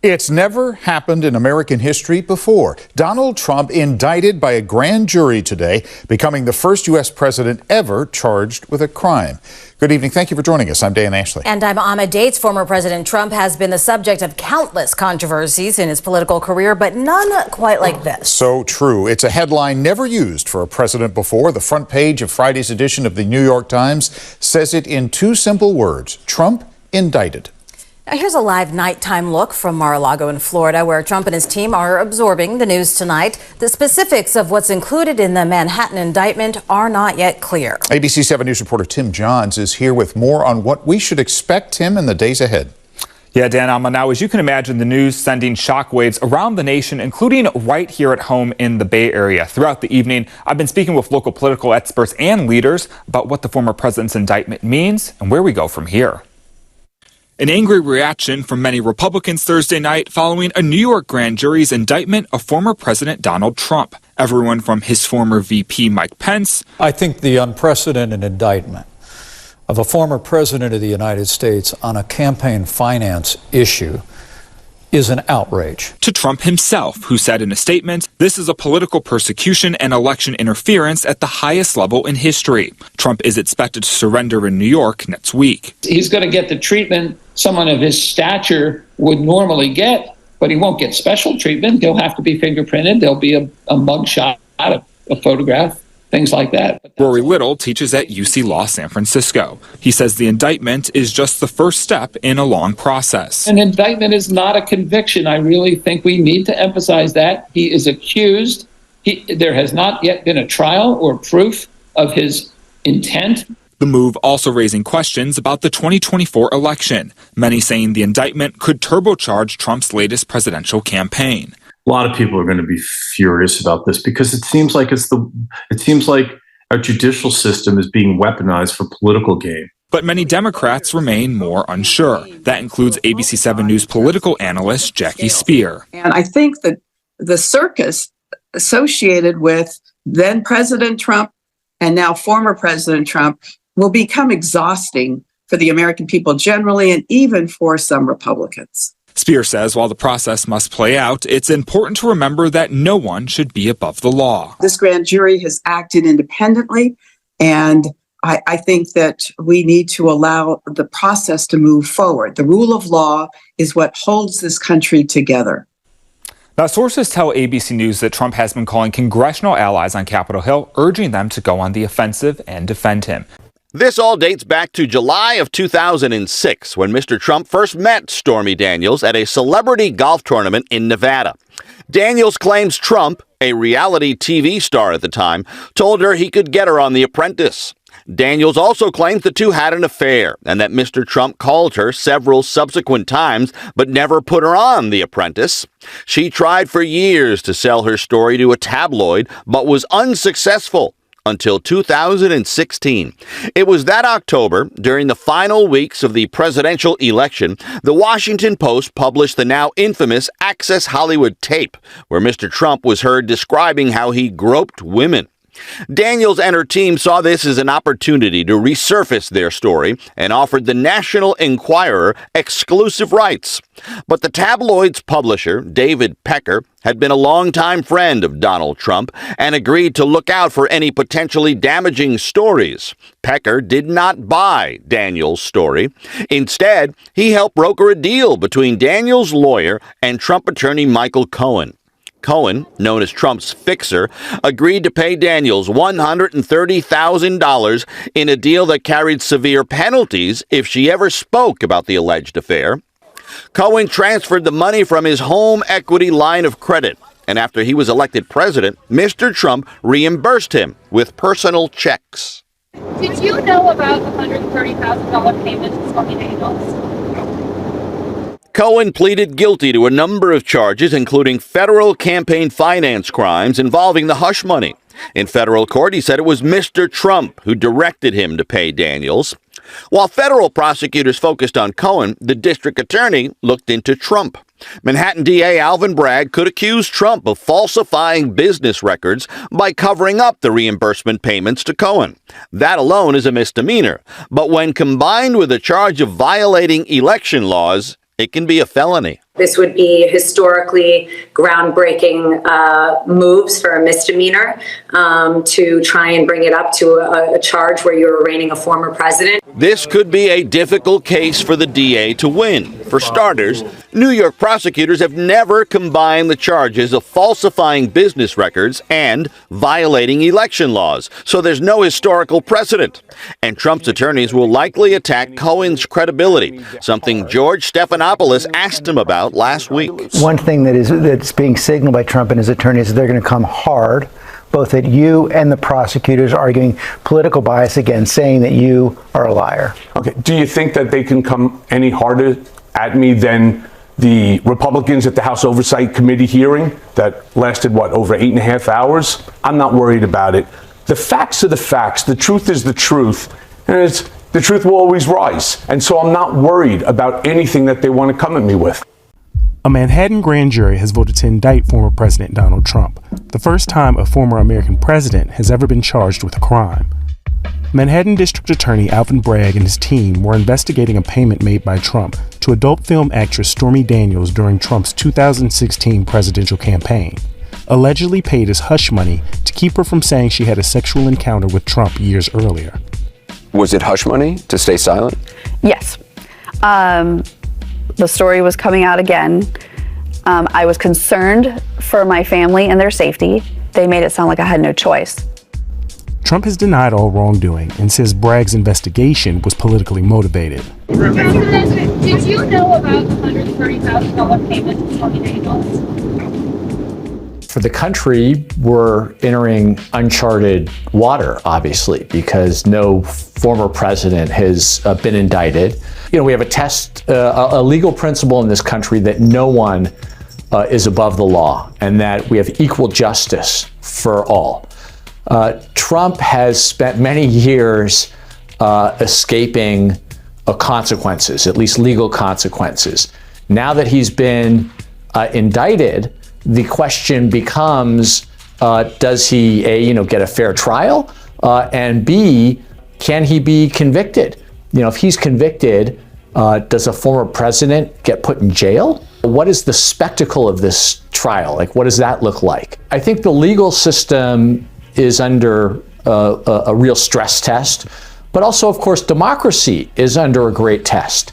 It's never happened in American history before. Donald Trump indicted by a grand jury today, becoming the first U.S. president ever charged with a crime. Good evening. Thank you for joining us. I'm Dan Ashley. And I'm Ahmed Dates. Former President Trump has been the subject of countless controversies in his political career, but none quite like this. So true. It's a headline never used for a president before. The front page of Friday's edition of the New York Times says it in two simple words: Trump indicted. Now here's a live nighttime look from Mar-a-Lago in Florida, where Trump and his team are absorbing the news tonight. The specifics of what's included in the Manhattan indictment are not yet clear. ABC 7 News reporter Tim Johns is here with more on what we should expect him in the days ahead. Yeah, Dan, now, as you can imagine, the news sending shockwaves around the nation, including right here at home in the Bay Area. Throughout the evening, I've been speaking with local political experts and leaders about what the former president's indictment means and where we go from here. An angry reaction from many Republicans Thursday night following a New York grand jury's indictment of former President Donald Trump. Everyone from his former VP Mike Pence. I think the unprecedented indictment of a former president of the United States on a campaign finance issue is an outrage. To Trump himself, who said in a statement, "This is a political persecution and election interference at the highest level in history." Trump is expected to surrender in New York next week. He's going to get the treatment someone of his stature would normally get, but he won't get special treatment. He'll have to be fingerprinted. There'll be a mugshot, a photograph, things like that. Rory Little teaches at UC Law San Francisco. He says the indictment is just the first step in a long process. An indictment is not a conviction. I really think we need to emphasize that. He is accused. There has not yet been a trial or proof of his intent. The move also raising questions about the 2024 election, many saying the indictment could turbocharge Trump's latest presidential campaign. A lot of people are going to be furious about this because it seems like our judicial system is being weaponized for political gain. But many Democrats remain more unsure. That includes ABC 7 News political analyst Jackie Spear. And I think that the circus associated with then President Trump and now former President Trump will become exhausting for the American people generally, and even for some Republicans. Spear says while the process must play out, it's important to remember that no one should be above the law. This grand jury has acted independently, and I think that we need to allow the process to move forward. The rule of law is what holds this country together. Now, sources tell ABC News that Trump has been calling congressional allies on Capitol Hill, urging them to go on the offensive and defend him. This all dates back to July of 2006, when Mr. Trump first met Stormy Daniels at a celebrity golf tournament in Nevada. Daniels claims Trump, a reality TV star at the time, told her he could get her on The Apprentice. Daniels also claims the two had an affair and that Mr. Trump called her several subsequent times but never put her on The Apprentice. She tried for years to sell her story to a tabloid but was unsuccessful until 2016. It was that October, during the final weeks of the presidential election, the Washington Post published the now infamous Access Hollywood tape, where Mr. Trump was heard describing how he groped women. Daniels and her team saw this as an opportunity to resurface their story and offered the National Enquirer exclusive rights. But the tabloid's publisher, David Pecker, had been a longtime friend of Donald Trump and agreed to look out for any potentially damaging stories. Pecker did not buy Daniels' story. Instead, he helped broker a deal between Daniels' lawyer and Trump attorney Michael Cohen. Cohen, known as Trump's fixer, agreed to pay Daniels $130,000 in a deal that carried severe penalties if she ever spoke about the alleged affair. Cohen transferred the money from his home equity line of credit, and after he was elected president, Mr. Trump reimbursed him with personal checks. Did you know about the $130,000 payment to Stormy Daniels? Cohen pleaded guilty to a number of charges, including federal campaign finance crimes involving the hush money. In federal court, he said it was Mr. Trump who directed him to pay Daniels. While federal prosecutors focused on Cohen, the district attorney looked into Trump. Manhattan DA Alvin Bragg could accuse Trump of falsifying business records by covering up the reimbursement payments to Cohen. That alone is a misdemeanor, but when combined with a charge of violating election laws, it can be a felony. This would be historically groundbreaking moves for a misdemeanor to try and bring it up to a charge where you're arraigning a former president. This could be a difficult case for the DA to win. For starters, New York prosecutors have never combined the charges of falsifying business records and violating election laws, so there's no historical precedent. And Trump's attorneys will likely attack Cohen's credibility, something George Stephanopoulos asked him about last week. One thing that's being signaled by Trump and his attorneys is they're going to come hard both at you and the prosecutors, arguing political bias again, saying that you are a liar. Okay. Do you think that they can come any harder at me than the Republicans at the House Oversight Committee hearing that lasted, over 8.5 hours? I'm not worried about it. The facts are the facts. The truth is the truth. And the truth will always rise. And so I'm not worried about anything that they want to come at me with. A Manhattan grand jury has voted to indict former President Donald Trump, the first time a former American president has ever been charged with a crime. Manhattan District Attorney Alvin Bragg and his team were investigating a payment made by Trump to adult film actress Stormy Daniels during Trump's 2016 presidential campaign, allegedly paid as hush money to keep her from saying she had a sexual encounter with Trump years earlier. Was it hush money to stay silent? Yes. The story was coming out again. I was concerned for my family and their safety. They made it sound like I had no choice. Trump has denied all wrongdoing and says Bragg's investigation was politically motivated. President, did you know about the $130,000 payment to Stormy Daniels? For the country, we're entering uncharted water, obviously, because no former president has been indicted. We have a legal principle in this country that no one is above the law and that we have equal justice for all. Trump has spent many years escaping consequences, at least legal consequences. Now that he's been indicted, the question becomes, does he A, get a fair trial, and B, can he be convicted? If he's convicted, does a former president get put in jail? What is the spectacle of this trial? What does that look like? I think the legal system is under a real stress test, but also, of course, democracy is under a great test.